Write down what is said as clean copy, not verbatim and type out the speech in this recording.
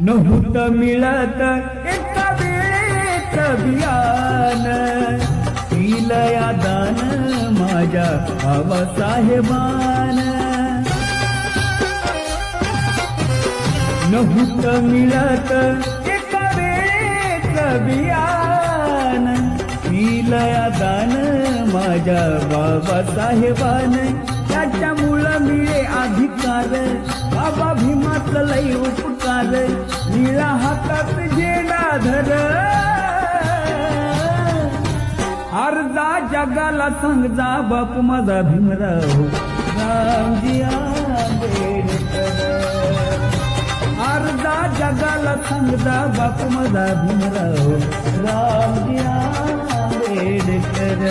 नव्हतं मिळत एका वेळेत बियान, दिलं या दान माझ्या बाबासाहेबान. नव्हतं मिळत एका वेळेत बियान, दिलं या दान माझ्या बाबासाहेबान. त्याच्यामुळं मिळे अधिकार बाबा भीमाचं लई उपकार, निळा हातात झेंडा धर, अर्धा जगाला सांग जा बापू माझा भीमराव रामजी आंबेडकर. अर्धा जगाला सांग जा बापू माझा भीमराव रामजी आंबेडकर.